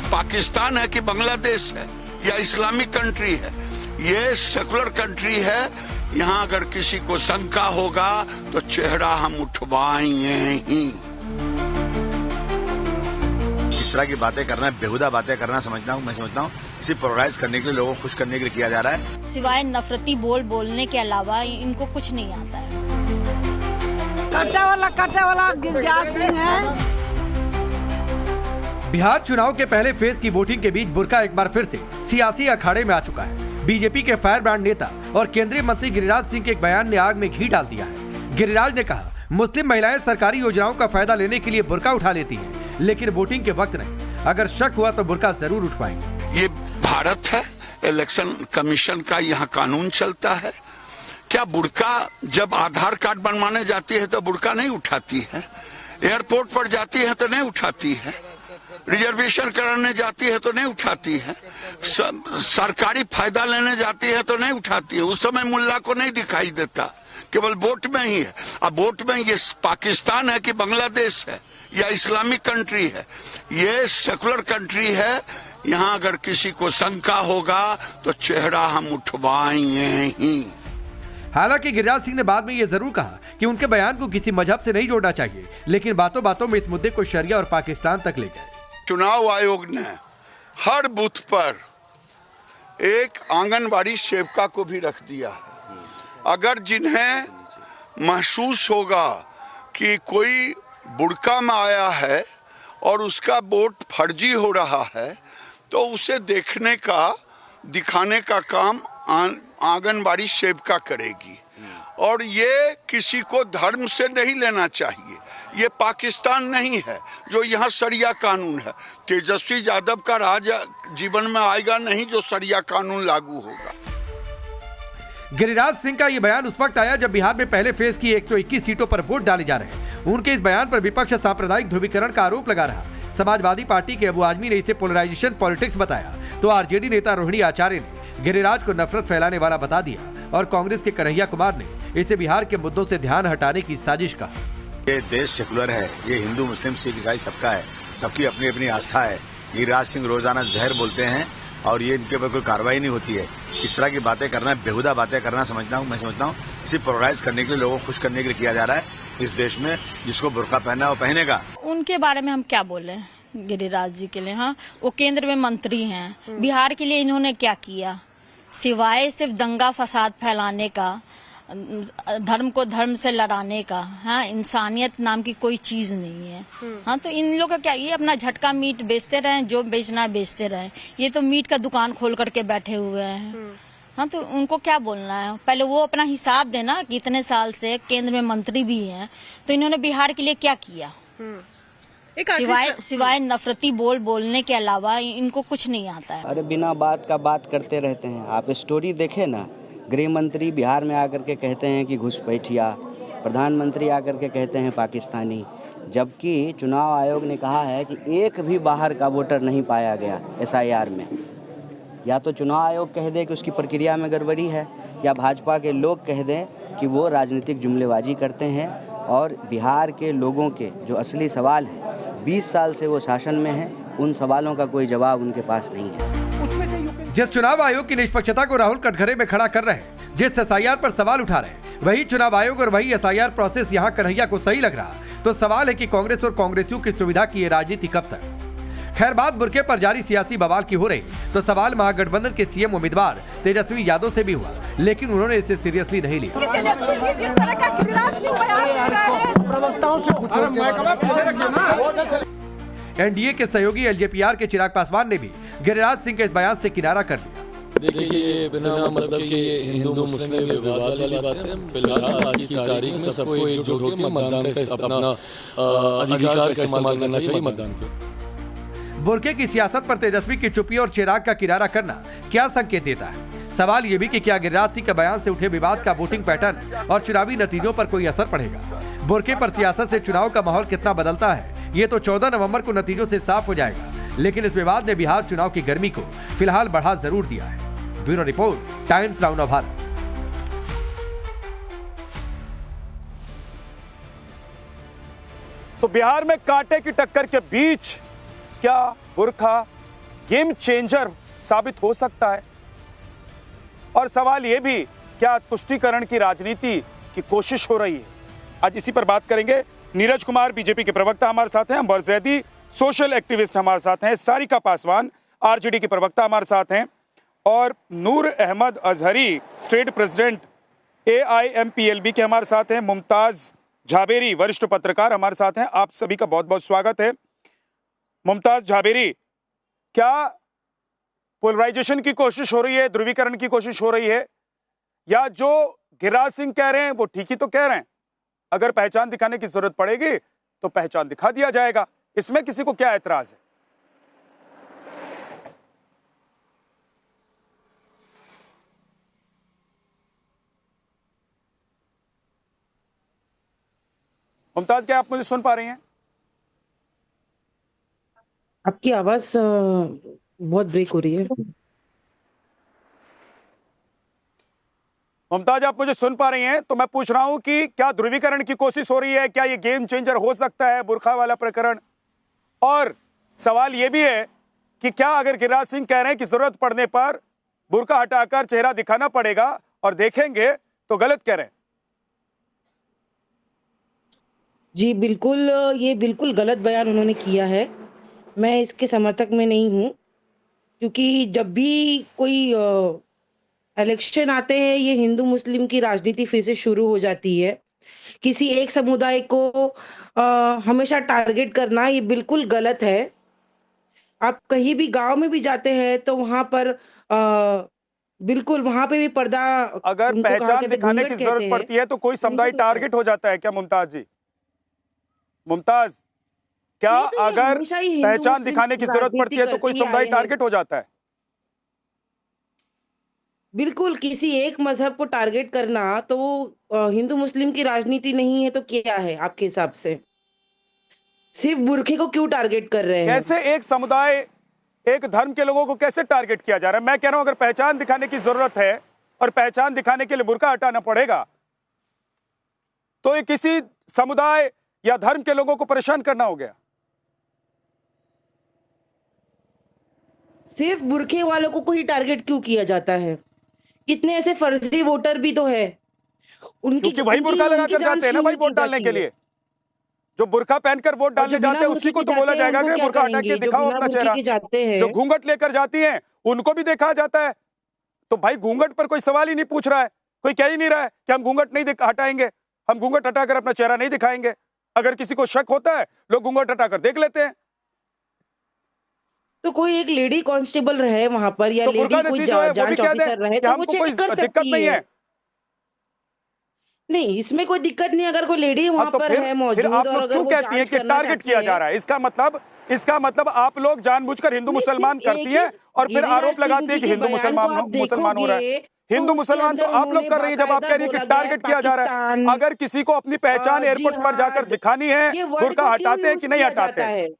पाकिस्तान है कि बांग्लादेश है या इस्लामिक कंट्री है, ये सेकुलर कंट्री है। यहाँ अगर किसी को शंका होगा तो चेहरा हम उठवाएंगे ही। इस तरह की बातें करना, बेहुदा बातें करना मैं समझता हूँ सिर्फ पोलराइज करने के लिए, लोगों को खुश करने के लिए किया जा रहा है। सिवाय नफरती बोलने के अलावा इनको कुछ नहीं आता है। कट्टे वाला गिरजा सिंह है। बिहार चुनाव के पहले फेज की वोटिंग के बीच बुर्का एक बार फिर से सियासी अखाड़े में आ चुका है। बीजेपी के फायर ब्रांड नेता और केंद्रीय मंत्री गिरिराज सिंह के एक बयान ने आग में घी डाल दिया है। गिरिराज ने कहा, मुस्लिम महिलाएं सरकारी योजनाओं का फायदा लेने के लिए बुर्का उठा लेती हैं, लेकिन वोटिंग के वक्त नहीं। अगर शक हुआ तो बुर्का जरूर उठवाएंगे। ये भारत है, इलेक्शन कमीशन का यहाँ कानून चलता है। क्या बुर्का जब आधार कार्ड बनवाने जाती है तो बुर्का नहीं उठाती है? एयरपोर्ट पर जाती है तो नहीं उठाती है? रिजर्वेशन कराने जाती है तो नहीं उठाती है? सरकारी फायदा लेने जाती है तो नहीं उठाती है? उस समय मुल्ला को नहीं दिखाई देता, केवल वोट में ही है। अब वोट में ये पाकिस्तान है कि बांग्लादेश है या इस्लामिक कंट्री है, ये सेकुलर कंट्री है। यहाँ अगर किसी को शंका होगा तो चेहरा हम उठवाएंगे ही। हालांकि गिरिराज सिंह ने बाद में ये जरूर कहा कि उनके बयान को किसी मजहब से नहीं जोड़ना चाहिए, लेकिन बातों बातों में इस मुद्दे को शरिया और पाकिस्तान तक ले गए। चुनाव आयोग ने हर बूथ पर एक आंगनबाड़ी सेविका को भी रख दिया है। अगर जिन्हें महसूस होगा कि कोई बुर्का में आया है और उसका वोट फर्जी हो रहा है तो उसे दिखाने का काम आंगनबाड़ी सेविका करेगी। और ये किसी को धर्म से नहीं लेना चाहिए। ये पाकिस्तान नहीं है जो यहाँ शरिया कानून है। तेजस्वी यादव का राज जीवन में आएगा नहीं जो शरिया कानून लागू होगा। गिरिराज सिंह का ये बयान उस वक्त आया जब बिहार में पहले फेज की 121 सीटों पर वोट डाले जा रहे हैं। उनके इस बयान पर विपक्ष सांप्रदायिक ध्रुवीकरण का आरोप लगा रहा। समाजवादी पार्टी के अबू आजमी ने इसे पोलराइजेशन पॉलिटिक्स बताया, तो आरजेडी नेता रोहिणी आचार्य ने गिरिराज को नफरत फैलाने वाला बता दिया और कांग्रेस के कन्हैया कुमार ने इसे बिहार के मुद्दों से ध्यान हटाने की साजिश कहा। ये देश सेकुलर है, ये हिंदू मुस्लिम सिख ईसाई सबका है, सबकी अपनी अपनी आस्था है। गिरिराज सिंह रोजाना जहर बोलते हैं और ये इनके ऊपर कोई कार्रवाई नहीं होती है। इस तरह की बातें करना, बेहुदा बातें करना मैं समझता हूँ सिर्फ पोलराइज करने के लिए, लोगों को खुश करने के लिए किया जा रहा है। इस देश में जिसको बुर्का पहना है वो पहनेगा। उनके बारे में हम क्या बोले गिरिराज जी के लिए? हाँ, वो केंद्र में मंत्री हैं। बिहार के लिए इन्होंने क्या किया सिवाय सिर्फ दंगा फसाद फैलाने का, धर्म को धर्म से लड़ाने का? हाँ, इंसानियत नाम की कोई चीज नहीं है। हाँ, तो इन लोगों का क्या, ये अपना झटका मीट बेचते रहे, जो बेचना है बेचते रहे। ये तो मीट का दुकान खोल करके बैठे हुए हैं। हाँ, तो उनको क्या बोलना है? पहले वो अपना हिसाब देना कि इतने साल से केंद्र में मंत्री भी हैं, तो इन्होंने बिहार के लिए क्या किया? सिवाय नफरती बोलने के अलावा इनको कुछ नहीं आता है। अरे बिना बात का बात करते रहते हैं। आप स्टोरी देखे ना, गृह मंत्री बिहार में आकर के कहते हैं कि घुसपैठिया, प्रधानमंत्री आकर के कहते हैं पाकिस्तानी, जबकि चुनाव आयोग ने कहा है कि एक भी बाहर का वोटर नहीं पाया गया एसआईआर में। या तो चुनाव आयोग कह दे कि उसकी प्रक्रिया में गड़बड़ी है, या भाजपा के लोग कह दें कि वो राजनीतिक जुमलेबाजी करते हैं। और बिहार के लोगों के जो असली सवाल है, 20 साल से वो शासन में है, उन सवालों का कोई जवाब उनके पास नहीं है। जिस चुनाव आयोग की निष्पक्षता को राहुल कटघरे में खड़ा कर रहे हैं, जिस एसआईआर पर सवाल उठा रहे हैं, वही चुनाव आयोग और वही एसआईआर प्रोसेस यहाँ कन्हैया को सही लग रहा। तो सवाल है कि कांग्रेस और कांग्रेसियों की सुविधा की ये राजनीति कब तक? खैर, बात बुर्के पर जारी सियासी बवाल की हो रही तो सवाल महागठबंधन के सीएम उम्मीदवार तेजस्वी यादव से भी हुआ, लेकिन उन्होंने इसे सीरियसली नहीं लिया। एनडीए के सहयोगी एलजेपीआर के चिराग पासवान ने भी गिरिराज सिंह के इस बयान से किनारा कर लिया। देखिए, बिना मतलब कि हिंदू मुस्लिम विवाद वाली बात है। फिलहाल आज की तारीख में सबको एकजुट होकर मतदान का अपना अधिकार का इस्तेमाल करना चाहिए मतदान के। बुर्के की सियासत पर तेजस्वी की चुप्पी और चिराग का किनारा करना क्या संकेत देता है? सवाल ये भी कि क्या गिरिराज सिंह के बयान से उठे विवाद का वोटिंग पैटर्न और चुनावी नतीजों पर कोई असर पड़ेगा? बुर्के पर सियासत से चुनाव का माहौल कितना बदलता है, ये तो 14 नवंबर को नतीजों से साफ हो जाएगा। लेकिन इस विवाद ने बिहार चुनाव की गर्मी को फिलहाल बढ़ा जरूर दिया है। ब्यूरो रिपोर्ट, टाइम्स नाउ नव भारत। तो बिहार में कांटे की टक्कर के बीच क्या बुर्का गेम चेंजर साबित हो सकता है? और सवाल यह भी, क्या तुष्टीकरण की राजनीति की कोशिश हो रही है? आज इसी पर बात करेंगे। नीरज कुमार बीजेपी के प्रवक्ता हमारे साथ हैं, अंबर जैदी सोशल एक्टिविस्ट हमारे साथ हैं, सारिका पासवान आरजेडी के प्रवक्ता हमारे साथ हैं, और Noor Ahmad Azhari state president AIMPLB के हमारे साथ हैं, मुमताज झाबेरी वरिष्ठ पत्रकार हमारे साथ हैं। आप सभी का बहुत बहुत स्वागत है। मुमताज झाबेरी, क्या पोलराइजेशन की कोशिश हो रही है, ध्रुवीकरण की कोशिश हो रही है, या जो गिरिराज सिंह कह रहे हैं वो ठीक ही तो कह रहे हैं? अगर पहचान दिखाने की जरूरत पड़ेगी तो पहचान दिखा दिया जाएगा, इसमें किसी को क्या ऐतराज है? मुमताज, क्या आप मुझे सुन पा रही हैं? आपकी आवाज बहुत ब्रेक हो रही है। मुमताज, आप मुझे सुन पा रही हैं? तो मैं पूछ रहा हूं कि क्या ध्रुवीकरण की कोशिश हो रही है? क्या ये गेम चेंजर हो सकता है, बुरखा वाला प्रकरण? और सवाल ये भी है कि क्या अगर गिरिराज सिंह कह रहे हैं कि जरूरत पड़ने पर बुरखा हटाकर चेहरा दिखाना पड़ेगा और देखेंगे, तो गलत कह रहे हैं? जी बिल्कुल, ये बिल्कुल गलत बयान उन्होंने किया है। मैं इसके समर्थक में नहीं हूँ, क्योंकि जब भी कोई इलेक्शन आते हैं ये हिंदू मुस्लिम की राजनीति फिर से शुरू हो जाती है। किसी एक समुदाय को हमेशा टारगेट करना ये बिल्कुल गलत है। आप कहीं भी गांव में भी जाते हैं तो वहां पर बिल्कुल वहां पे भी पर्दा, अगर उनको कहा पहचान कहते हैं, दिखाने की घूंघट जरूरत कहते पड़ती है तो कोई समुदाय घूंघट होता है। टारगेट हो जाता है क्या मुमताज जी? मुमताज, क्या नहीं तो ये अगर हमेशा ही हिंदू पहचान मुस्लिम दिखाने की जरूरत राजनीति पड़ती है तो कोई करते ही समुदाय आए हैं। टारगेट हो जाता है? बिल्कुल, किसी एक मजहब को टारगेट करना तो हिंदू मुस्लिम की राजनीति नहीं है तो क्या है आपके हिसाब से? सिर्फ बुरखे को क्यों टारगेट कर रहे हैं? कैसे एक समुदाय, एक धर्म के लोगों को कैसे टारगेट किया जा रहा है? मैं कह रहा हूं अगर पहचान दिखाने की जरूरत है और पहचान दिखाने के लिए बुर्का हटाना पड़ेगा तो ये किसी समुदाय या धर्म के लोगों को परेशान करना हो गया। सिर्फ बुरखे वालों को ही टारगेट क्यों किया जाता है? कितने ऐसे फर्जी वोटर भी तो है, उनकी क्योंकि वही उनकी- बुर्का लगा उनकी कर जांच जाते हैं ना क्यों भाई नहीं की वोट डालने जाती के है? लिए। जो बुर्का पहनकर वोट और डालने जो बिना जाते हैं बुरखे उसी को के तो बोला जाते हैं, जाएगा उनको कि क्या बुर्का हटा के करेंगे? जो दिखाओ बिना अपना बुरखे चेहरा। के जाते हैं, जो घूंघट लेकर जाती हैं उनको भी देखा जाता है। तो भाई घूंघट पर कोई सवाल ही नहीं पूछ रहा है, कोई कह ही नहीं रहा है कि हम घूंघट नहीं हटाएंगे, हम घूंघट हटाकर अपना चेहरा नहीं दिखाएंगे। अगर किसी को शक होता है लोग घूंघट हटाकर देख लेते हैं। तो कोई एक लेडी कांस्टेबल रहे वहां पर, या तो लेडी बुर्का कोई नसीब जो है वो भी जांच कह दें ऑफिसर रहे कि तो वो हमको कोई चेक कर दिक्कत सकती नहीं है। नहीं, इसमें कोई दिक्कत नहीं अगर कोई लेडी वहां तो पर फिर है मौजूद, आप और लोग अगर क्यों वो कहती हैं जांच कि करना टारगेट चाहती किया है। जा रहा है? इसका मतलब आप लोग जानबूझकर हिंदू नहीं, मुसलमान सिर्फ करती एक हैं ही और फिर गिरिराज आरोप सिंह लगाती है जी कि के हिंदू बयान को आप मुसलमान हो रहा है। देखोगे हिंदू तो उसके मुसलमान तो अंदर आप लोग कर रही है जब आप उन्होंने कह रही है कि बाकायदा टारगेट किया जा रहा है। पाकिस्तान, अगर किसी को अपनी पहचान एयरपोर्ट पर जाकर दिखानी है, ये वर्ड बुर्का को क्यों हटाते हैं यूज कि नहीं किया हटाते जाता हैं? है?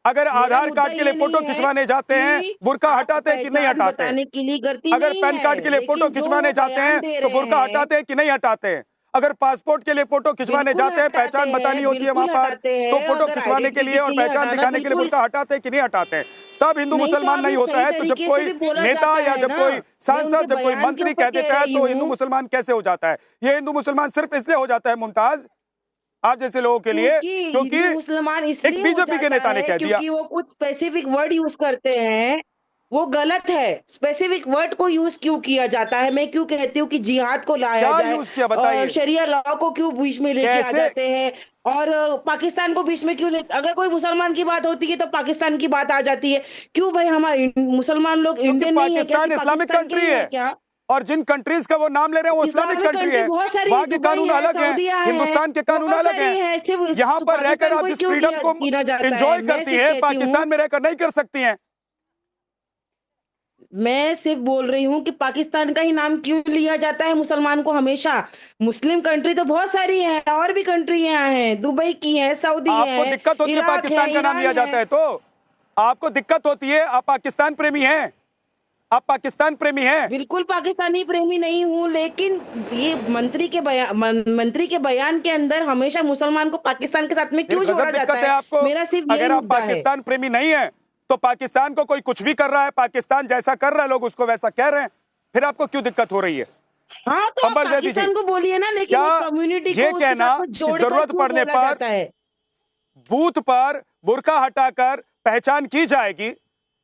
अगर मेरा आधार मुद्दा कार्ड के लिए ये फोटो नहीं है खिंचवाने जाते हैं, कि बुर्का आप हटाते हैं कि नहीं पहचान हटाते हैं? बताने के लिए करती अगर नहीं पैन है, कार्ड के लिए फोटो लेकिन जो खिंचवाने वो जाते बयान हैं दे तो रहे बुर्का हैं, हटाते हैं कि नहीं हटाते हैं? अगर पासपोर्ट के लिए फोटो खिंचवाने बिल्कुल जाते हैं, हटाते पहचान हैं, बतानी होती है वहां बिल्कुल पर, हटाते हैं। तो फोटो अगर खिंचवाने के लिए और आइडेंटिटी के लिए पहचान हटाना दिखाने के लिए बिल्कुल बुर्का हटाते हैं कि नहीं हटाते हैं? तब हिंदू नहीं, तो मुसलमान आप नहीं ये होता सही है। तो जब तरीके कोई से भी बोला नेता जाता या है जब ना। कोई मैं सांसद, उनके जब कोई बयान के मंत्री ऊपर कह कह देता है रही तो हिंदू हूँ। मुसलमान कैसे हो जाता है? ये हिंदू मुसलमान सिर्फ इसलिए हो जाता है मुमताज, आप जैसे लोगों के लिए, क्योंकि हिंदू मुसलमान इसलिए एक हो बीजेपी के जाता नेता ने है कह दिया। क्योंकि वो कुछ स्पेसिफिक वर्ड यूज करते हैं, वो गलत है। स्पेसिफिक वर्ड को यूज क्यों किया जाता है? मैं क्यों कहती हूँ कि जिहाद को लाया क्या जाए, यूज किया बताइए? और शरिया लॉ को क्यों बीच में लेके आ कैसे? जाते हैं, और पाकिस्तान को बीच में क्यों अगर कोई मुसलमान की बात होती है तो पाकिस्तान की बात आ जाती है। क्यों भाई, हमारे मुसलमान लोग क्योंकि इंडियन नहीं है क्या? पाकिस्तान इस्लामिक पाकिस्तान के कंट्री ही है क्या? और जिन कंट्रीज का वो नाम ले रहे हैं वो इस्लामिक कंट्री है। बहुत सारी, वहाँ के दुबई कानून है, अलग हैं, सऊदीया है, हिंदुस्तान के कानून बहुत अलग सारी है। हैं। सिर्फ यहाँ पर रहकर पाकिस्तान आप को जिस क्यों फ्रीडम को गिना जाता है? एंजॉय मैं करती सिर्फ हैं, कहती हूँ, पाकिस्तान में रहकर नहीं कर सकती हैं। मैं सिर्फ बोल रही हूँ कि पाकिस्तान का ही नाम क्यों लिया जाता है मुसलमान को हमेशा? मुस्लिम कंट्री तो बहुत सारी है, और भी कंट्री यहाँ है, दुबई की है, सऊदी है, आपको दिक्कत होती है इराक पाकिस्तान का नाम ईरान लिया जाता है तो आपको दिक्कत होती है? आप पाकिस्तान प्रेमी हैं, आप पाकिस्तान प्रेमी हैं। बिल्कुल पाकिस्तानी प्रेमी नहीं हूँ, लेकिन ये मंत्री के बयान के अंदर हमेशा मुसलमान को पाकिस्तान के साथ में क्यों गजब जोड़ा दिक्कत जाता है आपको। मेरा सिर्फ यही अगर आप मुद्दा है। पाकिस्तान प्रेमी नहीं है तो पाकिस्तान को कोई कुछ भी कर रहा है, पाकिस्तान जैसा कर रहा है लोग उसको वैसा कह रहे हैं, फिर आपको क्यों दिक्कत हो रही है? हाँ तो आप अंबर जैदी जी, पाकिस्तान को बोलिए ना, लेकिन क्या कम्युनिटी ये को उसके कहना साथ कि जोड़कर जरूरत क्यों पड़ने बोला पर जाता है? बूथ पर बुर्का हटाकर पहचान की जाएगी?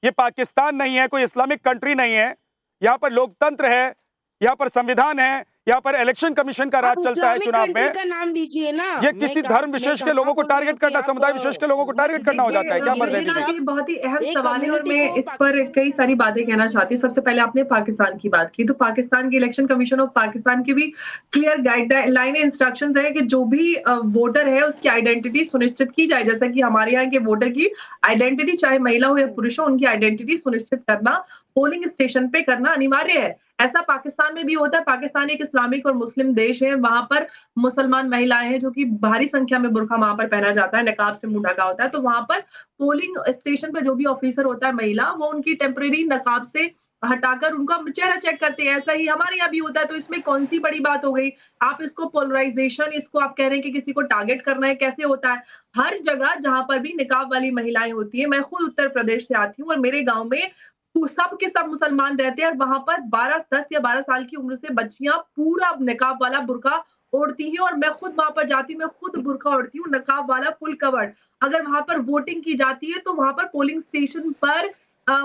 ये पाकिस्तान नहीं है, कोई इस्लामिक कंट्री नहीं है। यहाँ पर लोकतंत्र है, यहाँ पर संविधान है, यहाँ पर इलेक्शन कमीशन का राज आप चलता है इस्लामिक चुनाव कंट्री में। का नाम लीजिए ना। ये किसी धर्म विशेष के लोगों को टारगेट करना, समुदाय विशेष के लोगों को टारगेट करना हो जाता है क्या अंबर जैदी जी? ये बहुत ही अहम एक सवाल है और कम्युनिटी मैं को इस पर कई सारी बातें कहना चाहती हूँ। सबसे पहले आपने पाकिस्तान की बात की, तो पाकिस्तान की इलेक्शन कमीशन ऑफ पाकिस्तान की भी क्लियर गाइडलाइन इंस्ट्रक्शंस है कि जो भी वोटर है उसकी आइडेंटिटी सुनिश्चित की जाए। जैसा कि हमारे यहाँ के वोटर की आइडेंटिटी, चाहे महिला हो या पुरुष हो, उनकी आइडेंटिटी सुनिश्चित करना पोलिंग स्टेशन पे करना अनिवार्य है। ऐसा पाकिस्तान में भी होता है। पाकिस्तान एक इस्लामिक और मुस्लिम देश है, वहां पर मुसलमान महिलाएं हैं जो कि भारी संख्या में बुर्का वहां पर पहना जाता है, नकाब से मुंह ढका होता है। तो वहां पर पोलिंग स्टेशन पे जो भी ऑफिसर होता है महिला, वो उनकी टेम्परेरी नकाब से हटाकर उनका चेहरा चेक करते हैं। ऐसा ही हमारे यहाँ भी होता है, तो इसमें कौन सी बड़ी बात हो गई? आप इसको पोलराइजेशन, इसको आप कह रहे हैं कि किसी को टारगेट करना है, कैसे होता है? हर जगह जहां पर भी निकाब वाली महिलाएं होती है, मैं खुद उत्तर प्रदेश से आती हूँ और मेरे गाँव में सब के सब मुसलमान रहते हैं और वहां पर 10 या 12 साल की उम्र से बच्चियां पूरा निकाब वाला बुर्का ओढ़ती हैं और मैं खुद वहां पर जाती हूँ, मैं खुद बुर्का ओढ़ती हूँ, नकाब वाला फुल कवर्ड। अगर वहां पर वोटिंग की जाती है तो वहां पर पोलिंग स्टेशन पर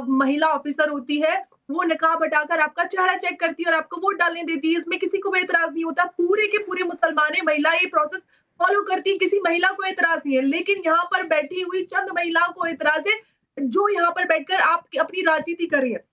महिला ऑफिसर होती है, वो निकाब हटाकर आपका चेहरा चेक करती है और आपको वोट डालने देती है। इसमें किसी को भी एतराज नहीं होता। पूरे के पूरे मुसलमाने महिला ये प्रोसेस फॉलो करती है, किसी महिला को एतराज नहीं है। लेकिन यहाँ पर बैठी हुई चंद महिलाओं को एतराज है जो यहाँ पर बैठकर आप अपनी राजनीति कर रही है।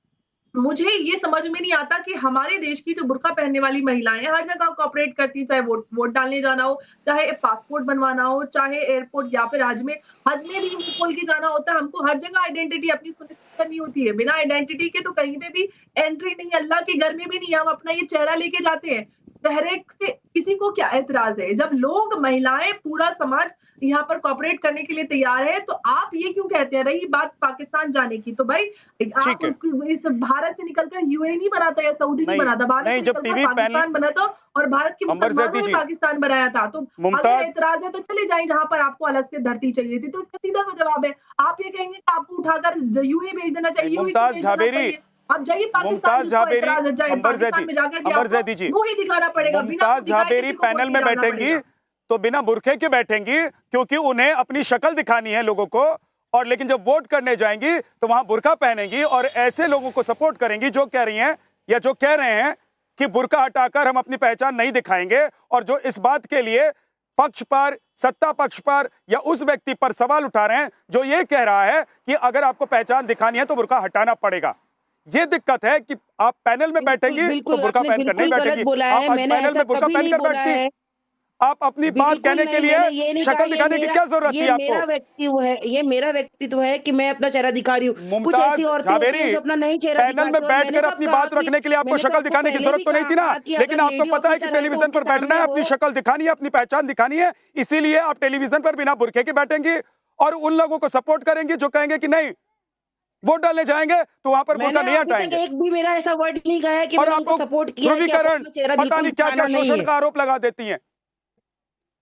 मुझे ये समझ में नहीं आता कि हमारे देश की जो बुर्का पहनने वाली महिलाएं हर जगह कोऑपरेट करती हैं, चाहे वोट डालने जाना हो, चाहे पासपोर्ट बनवाना हो, चाहे एयरपोर्ट या फिर हज में भी खोल के जाना होता है। हमको हर जगह आइडेंटिटी अपनी सुनिश्चित करनी होती है। बिना आइडेंटिटी के तो कहीं पे भी एंट्री नहीं, अल्लाह के घर में भी नहीं। हम अपना ये चेहरा लेके जाते हैं, चेहरे से किसी को क्या एतराज है? जब लोग, महिलाएं, पूरा समाज यहाँ पर कोऑपरेट करने के लिए तैयार है, तो आप ये क्यों कहते हैं? रही बात पाकिस्तान जाने की, तो भाई आप इस भारत से निकलकर यूएई नहीं बनाता या सऊदी नहीं बनाता, भारत से निकलकर पाकिस्तान बना था और भारत के मुसलमानों ने पाकिस्तान बनाया था। तो अगर एतराज है तो चले जाए जहाँ पर आपको अलग से धरती चाहिए थी। तो इसका सीधा सा जवाब है, आप ये कहेंगे कि आपको उठाकर यूएई भेज देना चाहिए। मुमताज झाबेरी, अब जाइए मुमताज झाबेरी, अंबर जैदी जी, वो ही दिखाना पड़ेगा। मुमताज झाबेरी पैनल में बैठेंगी तो बिना बुरखे के बैठेंगी, क्योंकि उन्हें अपनी शक्ल दिखानी है लोगों को। और लेकिन जब वोट करने जाएंगी तो वहां बुरका पहनेंगी और ऐसे लोगों को सपोर्ट करेंगी जो कह रही हैं या जो कह रहे हैं कि बुरका हटाकर हम अपनी पहचान नहीं दिखाएंगे, और जो इस बात के लिए पक्ष पर, सत्ता पक्ष पर या उस व्यक्ति पर सवाल उठा रहे हैं जो ये कह रहा है कि अगर आपको पहचान दिखानी है तो बुरका हटाना पड़ेगा। ये दिक्कत है कि आप पैनल में बैठेंगी तो बुरका पहनकर नहीं बैठेंगी। आप आज पैनल में बुरका पहनकर बैठती हैं। आप अपनी बात कहने के लिए शक्ल दिखाने की क्या जरूरत थी आपको? ये मेरा व्यक्तित्व है कि मैं अपना चेहरा दिखा रही हूँ। कुछ ऐसी औरतें होती हैं जो अपना नहीं चेहरा पैनल में बैठकर अपनी बात रखने के लिए आपको शक्ल दिखाने की जरूरत तो नहीं थी ना, लेकिन आपको पता है कि टेलीविजन पर बैठना है, अपनी शक्ल दिखानी है, अपनी पहचान दिखानी है, इसीलिए आप टेलीविजन पर बिना बुरखे के बैठेंगी और उन लोगों को सपोर्ट करेंगी जो कहेंगे कि नहीं वोट डालने जाएंगे तो वहां पर बुरका नहीं हटाएंगे। एक भी मेरा ऐसा वर्ड नहीं कहा है कि मैंने उनको सपोर्ट किया। ध्रुवीकरण, पता नहीं क्या क्या शोषण का आरोप लगा देती हैं।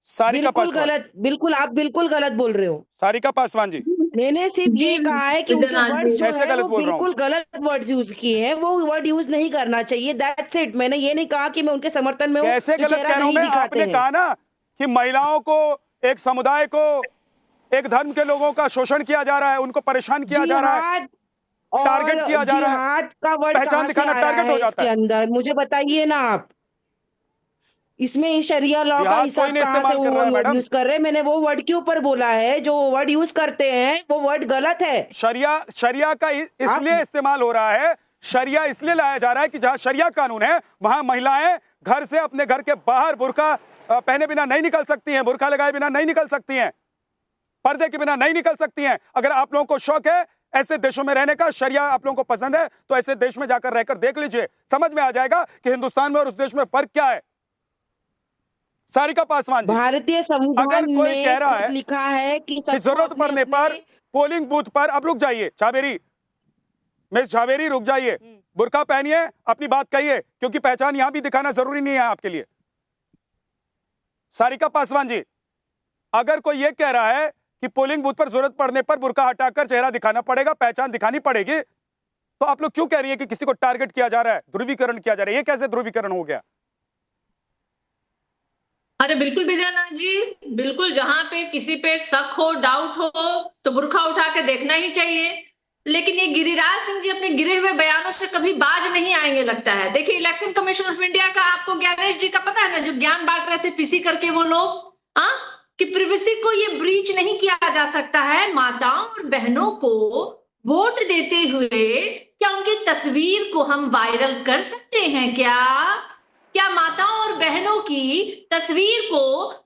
सारिका पासवान, बिल्कुल आप बिल्कुल गलत बोल रहे हो। सारिका पासवान जी, मैंने सिर्फ ये कहा है कि उनके वर्ड्स जो कैसे है गलत वो बोल रहा हूं? बिल्कुल गलत वर्ड्स यूज किए हैं, वो वर्ड यूज नहीं करना चाहिए। That's it. मैंने ये नहीं कहा कि मैं उनके समर्थन में हूं। कैसे गलत कह रहा हूं मैं? आपने कहा ना कि महिलाओं को, एक समुदाय को, एक धर्म के लोगों का शोषण किया जा रहा है, उनको परेशान किया जा रहा है, टारगेट किया जा रहा है, पहचान दिखाना टारगेट हो जाता है। अंदर मुझे बताइए ना आप, इसमें शरिया लॉ का हिसाब कहां से वो यूज कर रहे हैं? मैंने वो वर्ड के ऊपर बोला है, जो वर्ड यूज करते हैं वो वर्ड गलत है। शरिया का इसलिए इस्तेमाल हो रहा है, शरिया इसलिए लाया जा रहा है कि जहां शरिया कानून है वहां महिलाएं घर से, अपने घर के बाहर बुर्का पहने बिना नहीं निकल सकती हैं, बुर्का लगाए बिना नहीं निकल सकती हैं, पर्दे के बिना नहीं निकल सकती हैं। अगर आप लोगों को शौक है ऐसे देशों में रहने का, शरिया आप लोगों को पसंद है, तो ऐसे देश में जाकर रहकर देख लीजिए, समझ में आ जाएगा कि हिंदुस्तान में और उस देश में फर्क क्या है। सारिका पासवान जी, भारतीय संविधान अगर कोई कह रहा है लिखा है कि जरूरत पड़ने पर पोलिंग बूथ पर, अब रुक जाइए झावेरी, मिस झावेरी रुक जाइए, बुर्का पहनिए, अपनी बात कहिए, क्योंकि पहचान यहां भी दिखाना जरूरी नहीं है आपके लिए। सारिका पासवान जी, अगर कोई यह कह रहा है कि पोलिंग बूथ पर जरूरत पड़ने पर बुर्का हटाकर चेहरा दिखाना पड़ेगा, पहचान दिखानी पड़ेगी, तो आप लोग क्यों कह रही है कि किसी को टारगेट किया जा रहा है, ध्रुवीकरण किया जा रहा है? ये कैसे ध्रुवीकरण हो गया? अरे बिल्कुल विजयनाथ जी, बिल्कुल, जहां पे किसी पे शक हो, डाउट हो, तो बुर्खा उठा के देखना ही चाहिए। लेकिन ये गिरिराज सिंह जी अपने गिरे हुए बयानों से कभी बाज नहीं आएंगे लगता है। देखिए, इलेक्शन कमीशन ऑफ इंडिया का आपको ज्ञानेश जी का पता है ना, जो ज्ञान बांट रहे थे पीसी करके वो लोग, कि प्रिवेसी को ये ब्रीच नहीं किया जा सकता है। माताओं और बहनों को वोट देते हुए क्या उनकी तस्वीर को हम वायरल कर सकते हैं? क्या माताओं और बहनों की तस्वीर को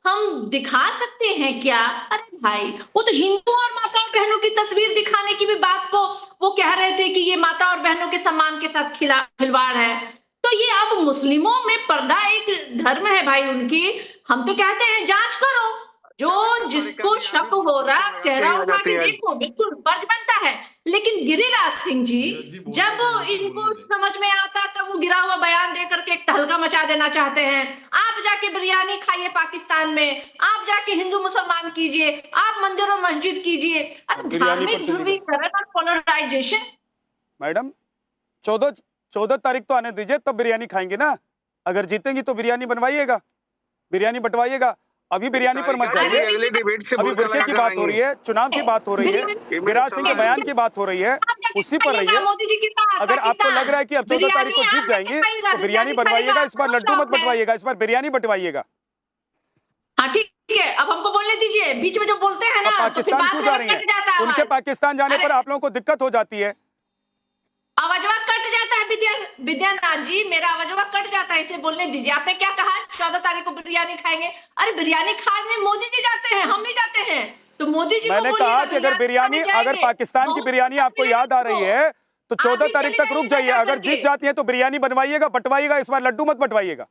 हम दिखा सकते हैं क्या? अरे भाई, वो तो हिंदू और माताओं और बहनों की तस्वीर दिखाने की भी बात को वो कह रहे थे कि ये माता और बहनों के सम्मान के साथ खिलवाड़ है। तो ये अब मुस्लिमों में पर्दा एक धर्म है भाई उनकी। हम तो कहते हैं जांच करो, जो जिसको शक हो रहा चेहरा उठा के देखो, बिल्कुल फर्ज बनता है। लेकिन गिरिराज सिंह जी जब इनको समझ में आता तब वो गिरा हुआ बयान दे करके एक तहलका मचा देना चाहते हैं। आप जाके बिरयानी खाइए पाकिस्तान में, आप जाके हिंदू मुसलमान कीजिए, आप मंदिर और मस्जिद कीजिए। धार्मिक ध्रुवीकरण और पोलराइजेशन। मैडम 14 तारीख तो आने दीजिए, तब बिरयानी खाएंगे ना। अगर जीतेंगी तो बिरयानी बनवाइएगा, बिरयानी बंटवाइएगा। अभी बिरयानी पर मत जाइए। अभी बुर्के की बात हो रही है, चुनाव की बात हो रही है, गिरिराज सिंह के बयान की बात हो रही है, उसी पर रहिए। अगर आपको लग रहा है कि अब 14 तारीख को जीत जाएंगे तो बिरयानी बनवाइएगा। इस बार लड्डू मत बंटवाइएगा, इस बार बिरयानी बंटवाइएगा। हाँ ठीक है, अब हमको बोलने दीजिए। बीच में जो बोलते हैं ना, पाकिस्तान क्यों जा रही है? उनके पाकिस्तान जाने पर आप लोगों को दिक्कत हो जाती है। आवाजवा कट जाता है विद्यानाथ जी, मेरा आवाजवा कट जाता है, इसे बोलने दीजिए। आपने क्या कहा? 14 तारीख को बिरयानी खाएंगे। अरे बिरयानी खाने मोदी जी जाते हैं, हम नहीं जाते हैं। तो मोदी जी मैंने कहा कि अगर पाकिस्तान की बिरयानी आपको याद आ रही है तो 14 तारीख तक रुक जाइए। अगर जीत जाती है तो बिरयानी बनवाइएगा, बंटवाइएगा। इस बार लड्डू मत बंटवाइएगा।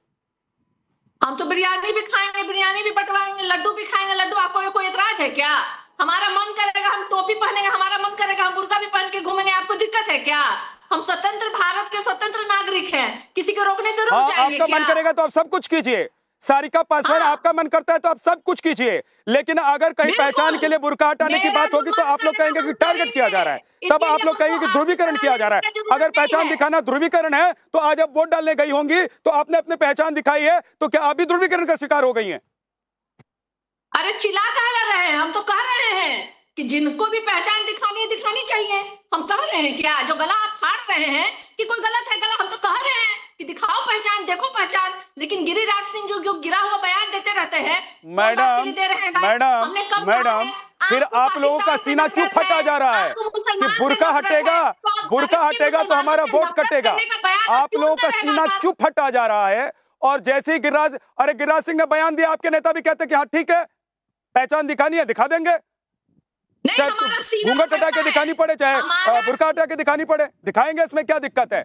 हम तो बिरयानी भी खाएंगे, बिरयानी भी बंटवाएंगे, लड्डू भी खाएंगे। लड्डू आपको कोई एतराज है क्या? हमारा मन करेगा हम टोपी पहनेंगे, हमारा मन करेगा हम बुर्का भी पहन के घूमेंगे। आपको दिक्कत है क्या? हम स्वतंत्र भारत के स्वतंत्र नागरिक हैं, किसी को रोकने से रुक जाएंगे आपका मन करेगा तो आप सब कुछ कीजिए। सारिका पासवान, आपका मन करता है तो आप सब कुछ कीजिए। लेकिन अगर कहीं पहचान के लिए बुर्का हटाने की बात होगी तो आप लोग कहेंगे कि टारगेट किया जा रहा है, तब आप लोग कहेंगे कि ध्रुवीकरण किया जा रहा है। अगर पहचान दिखाना ध्रुवीकरण है तो आज आप वोट डालने गई होंगी तो आपने अपने पहचान दिखाई है, तो क्या आप भी ध्रुवीकरण का शिकार हो गई हैं? अरे चिल्ला कह रहे हैं, हम तो कह रहे हैं कि जिनको भी पहचान दिखानी है दिखानी चाहिए। हम कह रहे हैं क्या? जो गला आप फाड़ रहे हैं कि कोई गलत है गला, हम तो कह रहे हैं कि दिखाओ पहचान, देखो पहचान। लेकिन गिरिराज सिंह जो गिरा हुआ बयान देते रहते हैं, मैडम फिर आप लोगों का सीना क्यों फटा जा रहा है कि बुर्का हटेगा तो हमारा वोट कटेगा? आप लोगों का सीना क्यों फटा जा रहा है? और जैसे ही गिरिराज सिंह ने बयान दिया, आपके नेता भी कहते कि हाँ ठीक है, पहचान दिखानी है दिखा देंगे, चाहे घूंघट हटा के दिखानी पड़े, चाहे बुर्का हटा के दिखानी पड़े, दिखाएंगे। इसमें क्या दिक्कत है?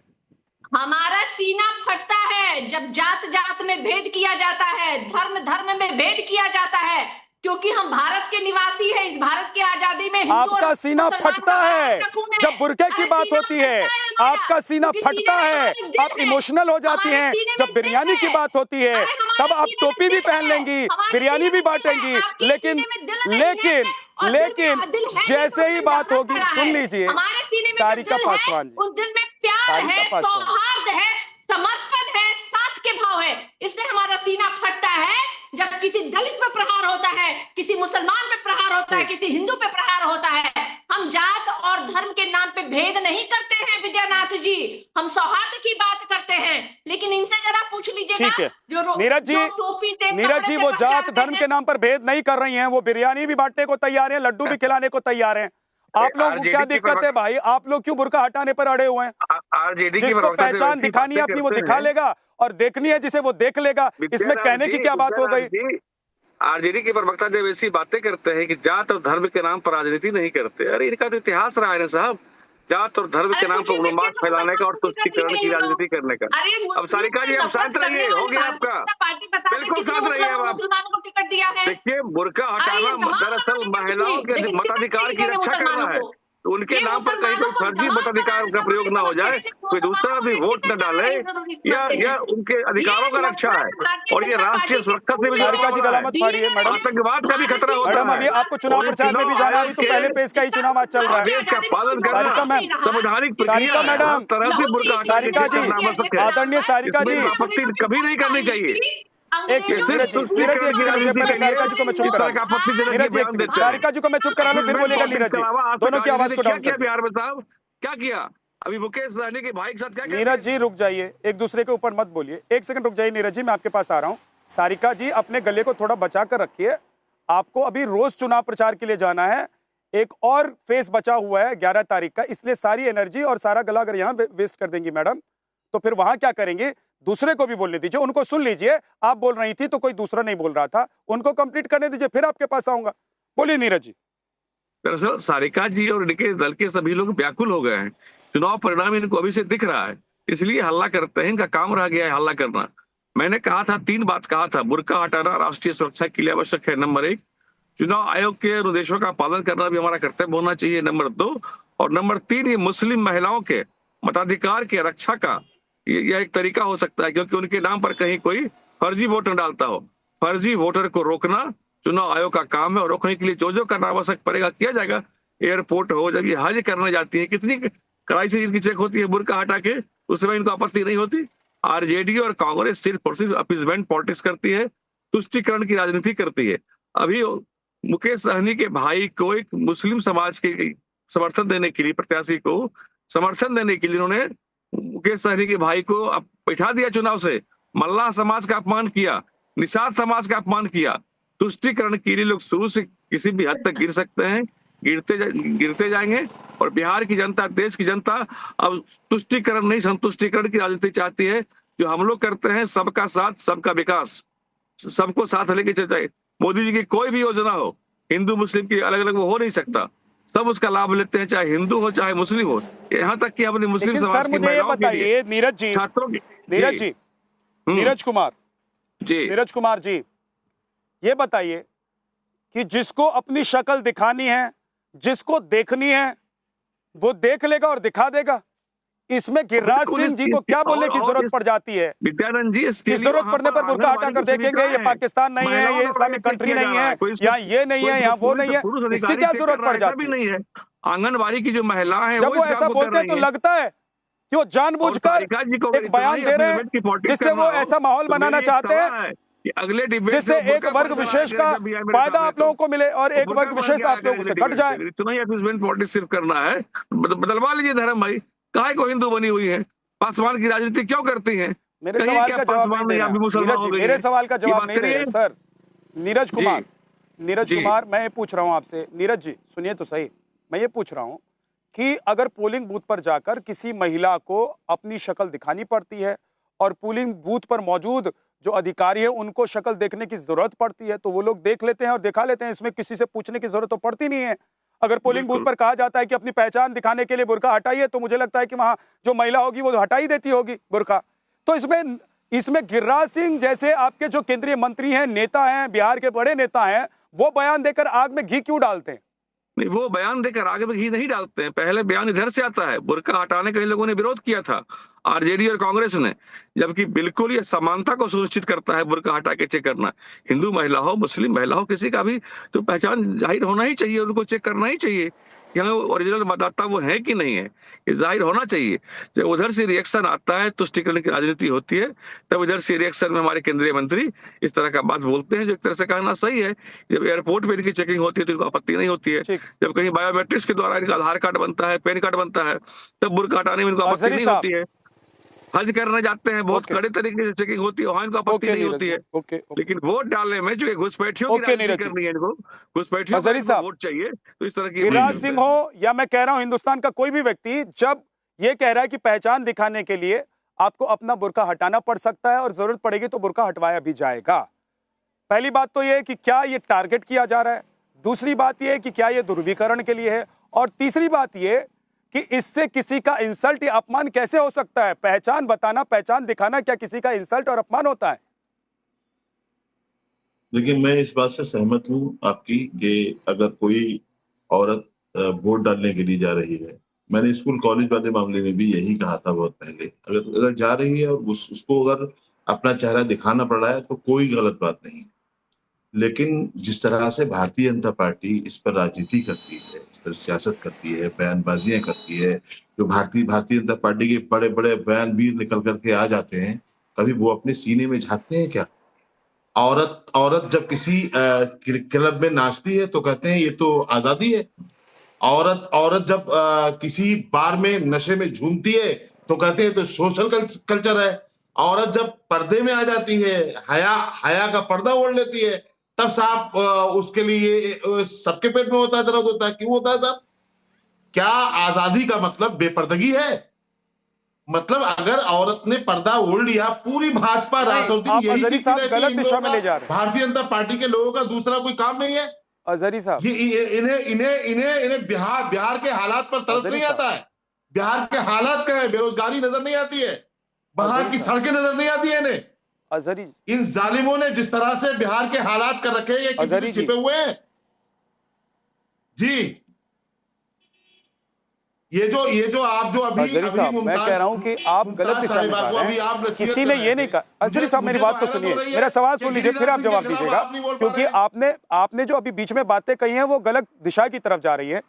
हमारा सीना फटता है जब जात जात में भेद किया जाता है, धर्म धर्म में भेद किया जाता है, क्योंकि हम भारत के निवासी हैं। इस भारत की आजादी में आपका सीना फटता है जब बुर्के की बात होती है, आपका सीना फटता है, आप इमोशनल हो जाती हैं। जब बिरयानी की बात होती है तब आप टोपी भी पहन लेंगी, बिरयानी भी बांटेंगी, लेकिन जैसे ही बात होगी, सुन लीजिए सारिका पासवान जी, उस दिल में प्यार है, सौहार्द है, समर्पण है, साथ के भाव है, इसलिए हमारा सीना फटता है जब किसी दलित पे प्रहार होता है, किसी मुसलमान पे प्रहार होता है, किसी हिंदू पे प्रहार होता है। हम जात और धर्म के नाम पे भेद नहीं करते हैं विद्यानाथ जी, हम सौहार्द की बात करते हैं। लेकिन इनसे जरा पूछ लीजिए ना, नीरज जी वो जात धर्म के नाम पर भेद नहीं कर रही हैं, वो बिरयानी भी बांटने को तैयार हैं, लड्डू भी खिलाने को तैयार हैं। आप लोग को क्या दिक्कत है भाई? आप लोग क्यों बुर्का हटाने पर अड़े हुए हैं? जिसको पहचान दिखानी है अपनी वो दिखा लेगा, और देखनी है जिसे वो देख लेगा। इसमें कहने की क्या बात हो गई? आरजेडी के प्रवक्ता जब ऐसी बातें करते हैं कि जात और धर्म के नाम पर राजनीति नहीं करते, अरे इनका तो इतिहास रहा है ना साहब, जात और धर्म के नाम पर उन्माद फैलाने का और तुष्टीकरण की राजनीति करने का। अब सारिका जी, अब शांत रहिए, हो गया आपका, बिल्कुल शांत रहिए। अब देखिए, बुर्का हटाना दरअसल महिलाओं के मताधिकार की रक्षा करना है। तो उनके नाम पर कहीं कोई फर्जी मताधिकार का प्रयोग ना हो जाए, कोई दूसरा भी वोट न डाले, या उनके अधिकारों का रक्षा है। और ये राष्ट्रीय सुरक्षा से भी सारिका जी गला मत फाड़िए मैडम, आतंकवाद का भी खतरा होता है। मैडम अभी आपको चुनाव प्रचार में भी जाना है, अभी तो पहले फेज का ही चुनाव आज चल रहा है। देश का पालन करना संवैधानिक सारिका मैडम, तरह से बुर्का सारिका जी, आदरणीय सारिका जी, आपत्ति कभी नहीं करनी चाहिए। एक नीरज जी पहले सारिका जी को मैं चुप करा नीरज जी, सारिका जी को मैं चुप करा लूं, फिर बोलेगा नीरज जी। दोनों की आवाज को डाउन कर बिहार में साहब क्या किया अभी मुकेश सहनी के भाई के साथ क्या? नीरज जी रुक जाइए, एक दूसरे के ऊपर मत बोलिए, एक सेकंड रुक जाइए नीरज जी, मैं आपके पास आ रहा हूँ। सारिका जी अपने गले को थोड़ा बचा कर रखिए, आपको अभी रोज चुनाव प्रचार के लिए जाना है, एक और फेस बचा हुआ है 11 तारीख का, इसलिए सारी एनर्जी और सारा गला अगर यहाँ वेस्ट कर देंगी मैडम तो फिर वहां क्या करेंगे? दूसरे को भी बोलने दीजिए, उनको सुन लीजिए। आप बोल रही थी तो कोई दूसरा नहीं बोल रहा था, उनको कंप्लीट करने दीजिए, फिर आपके पास आऊंगा। बोलिए नीरज जी। दरअसल सारिका जी और इनके दल के सभी लोग व्याकुल हो गए हैं, चुनाव परिणाम इनको अभी से दिख रहा है, इसलिए हल्ला करते हैं, इनका काम रह गया है हल्ला करना। मैंने कहा था 3 बात कहा था, बुर्का हटाना राष्ट्रीय सुरक्षा के लिए आवश्यक है, नंबर 1, चुनाव आयोग के निर्देशों का पालन करना भी हमारा कर्तव्य होना चाहिए, नंबर 2, और नंबर 3 ये मुस्लिम महिलाओं के मताधिकार के रक्षा का यह एक तरीका हो सकता है, क्योंकि उनके नाम पर कहीं कोई फर्जी वोट न डालता हो। फर्जी वोटर को रोकना चुनाव आयोग का काम है, और रोकने के लिए जो करना आवश्यक पड़ेगा किया जाएगा। एयरपोर्ट हो, जब ये हज करने जाती है, कितनी कड़ाई से इनकी चेक होती है बुर्का हटा के, उस समय इनको आपत्ति नहीं होती। आरजेडी और कांग्रेस सिर्फ और सिर्फ अपीजमेंट पॉलिटिक्स करती है, तुष्टीकरण की राजनीति करती है। अभी मुकेश सहनी के भाई को एक मुस्लिम समाज के समर्थन देने के लिए, प्रत्याशी को समर्थन देने के लिए उन्होंने मुकेश सहनी के भाई को बैठा दिया चुनाव से, मल्लाह समाज का अपमान किया, निषाद समाज का अपमान किया। तुष्टीकरण के लिए लोग शुरू से किसी भी हद तक गिर सकते हैं, गिरते जाएंगे, और बिहार की जनता, देश की जनता अब तुष्टीकरण नहीं संतुष्टीकरण की राजनीति चाहती है। जो हम लोग करते हैं, सबका साथ सबका विकास, सबको साथ लेके चलते। मोदी जी की कोई भी योजना हो, हिंदू मुस्लिम की अलग अलग वो हो नहीं सकता, सब उसका लाभ लेते हैं, चाहे हिंदू हो चाहे मुस्लिम हो। यहाँ तक कि अपने मुस्लिम समाज की महिलाओं के लिए, नीरज जी, छात्रों की, नीरज जी, नीरज कुमार जी, नीरज कुमार जी, ये बताइए कि जिसको अपनी शक्ल दिखानी है, जिसको देखनी है, वो देख लेगा और दिखा देगा। इसमें गिरिराज सिंह जी को क्या बोलने की जरूरत पड़ जाती है? विद्यानंद जी, इस जरूरत पड़ने पर बुर्का हटाकर देखेंगे ये पाकिस्तान नहीं है, ये इस्लामिक कंट्री नहीं है, यहाँ ये नहीं है, यहाँ वो नहीं है, इसकी क्या जरूरत पड़ जाती नहीं है? आंगनबाड़ी की जो महिला है, जब वो ऐसा बोलते हैं तो लगता है कि वो जानबूझकर एक बयान दे रहे हैं जिससे वो ऐसा माहौल बनाना चाहते हैं अगले जिससे एक वर्ग विशेष का फायदा आप लोगों को मिले और एक वर्ग विशेष आप लोगों से कट जाए। इतना ही अपीसमेंट पॉलिटिक्स सिर्फ करना है, बदलवा लीजिए धर्म भाई, काहे को हिंदू बनी हुई है, पासवान की राजनीति क्यों करती है? मेरे सवाल का जवाब नहीं दे रहे, मेरे सवाल का जवाब नहीं दे रहे सर। नीरज कुमार, मैं ये पूछ रहा हूँ आपसे, नीरज जी सुनिए तो सही, मैं ये पूछ रहा हूँ कि अगर पोलिंग बूथ पर जाकर किसी महिला को अपनी शक्ल दिखानी पड़ती है और पोलिंग बूथ पर मौजूद जो अधिकारी है उनको शक्ल देखने की जरूरत पड़ती है, तो वो लोग देख लेते हैं और दिखा लेते हैं, इसमें किसी से पूछने की जरूरत तो पड़ती नहीं है। अगर पोलिंग बूथ पर कहा जाता है कि अपनी पहचान दिखाने के लिए बुर्का हटाइए, तो मुझे लगता है कि वहां जो महिला होगी वो हटा ही देती होगी बुर्का। तो इसमें गिरिराज सिंह जैसे आपके जो केंद्रीय मंत्री हैं, नेता हैं, बिहार के बड़े नेता हैं, वो बयान देकर आग में घी क्यों डालते हैं? नहीं, वो बयान देकर आगे में घी नहीं डालते हैं, पहले बयान इधर से आता है। बुर्का हटाने का इन लोगों ने विरोध किया था, आरजेडी और कांग्रेस ने, जबकि बिल्कुल ये समानता को सुनिश्चित करता है बुर्का हटा के चेक करना। हिंदू महिला हो, मुस्लिम महिला हो, किसी का भी तो पहचान जाहिर होना ही चाहिए, उनको चेक करना ही चाहिए यहाँ ओरिजिनल मतदाता वो है कि नहीं है, ये जाहिर होना चाहिए। जब उधर से रिएक्शन आता है, तुष्टीकरण की राजनीति होती है, तब इधर से रिएक्शन में हमारे केंद्रीय मंत्री इस तरह का बात बोलते हैं, जो एक तरह से कहना सही है। जब एयरपोर्ट पे इनकी चेकिंग होती है तो इनको आपत्ति नहीं होती है, जब कहीं बायोमेट्रिक्स के द्वारा इनका आधार कार्ड बनता है, पैन कार्ड बनता है, तब बुर्का हटाने में इनको आपत्ति नहीं होती है। हज करने जाते हैं, बहुत कड़े तरीके से चेकिंग होती है, वहां इनको आपत्ति नहीं होती है। लेकिन वोट डालने में जो घुसपैठियों की राजनीति करनी है, इनको घुसपैठियों को वोट चाहिए, तो इस तरह की गिरिराज सिंह हो या मैं कह रहा हूं हिंदुस्तान का कोई भी व्यक्ति, जब ये कह रहा है कि पहचान दिखाने के लिए आपको अपना बुर्का हटाना पड़ सकता है और जरूरत पड़ेगी तो बुर्का हटवाया भी जाएगा। पहली बात तो ये है कि क्या ये टारगेट किया जा रहा है, दूसरी बात ये है कि क्या ये ध्रुवीकरण के लिए है, और तीसरी बात ये कि इससे किसी का इंसल्ट या अपमान कैसे हो सकता है? पहचान बताना, पहचान दिखाना क्या किसी का इंसल्ट और अपमान होता है? देखिए, मैं इस बात से सहमत हूं आपकी कि अगर कोई औरत वोट डालने के लिए जा रही है। मैंने स्कूल कॉलेज वाले मामले में भी यही कहा था बहुत पहले, अगर जा रही है और उसको अगर अपना चेहरा दिखाना पड़ रहा है तो कोई गलत बात नहीं है। लेकिन जिस तरह से भारतीय जनता पार्टी इस पर राजनीति करती है, इस पर सियासत करती है, बयानबाजियां करती है, जो भारतीय जनता पार्टी के बड़े बड़े बयानवीर निकल करके आ जाते हैं, कभी वो अपने सीने में झांकते हैं क्या? औरत जब किसी क्लब में नाचती है तो कहते हैं ये तो आजादी है। औरत जब किसी बार में नशे में झूमती है तो कहते हैं तो सोशल कल्चर है। औरत जब पर्दे में आ जाती है, हया का पर्दा ओढ़ लेती है, तब साहब उसके लिए सबके पेट में होता है, दर्द होता है। क्यों होता है साहब? क्या आजादी का मतलब बेपर्दगी है? मतलब अगर औरत ने पर्दा ओढ़ लिया, पूरी भाजपा रातों दिन यही अजहरी चीज़ साहब रहती है, गलत इन दिशा लोगों में का, ले जा रहे हैं। भारतीय जनता पार्टी के लोगों का दूसरा कोई काम नहीं है। अजहरी साहब इन्हें बिहार के हालात पर तरस नहीं आता है। बिहार के हालात क्या है? बेरोजगारी नजर नहीं आती है, वहां की सड़कें नजर नहीं आती है इन्हें। अजहरी इन जालिमों ने जिस तरह से बिहार के हालात कर रखे हैं, ये किसी से छिपे हुए हैं जी। ये जो आप जो अभी अजहरी साहब मैं कह रहा हूं कि आप गलत दिशा में जा रहे हैं। किसी ने ये नहीं कहा। अजहरी साहब मेरी बात तो सुनिए, मेरा सवाल सुन लीजिए, फिर आप जवाब दीजिएगा, क्योंकि आपने जो अभी बीच में बातें कही हैं वो गलत दिशा की तरफ जा रही है।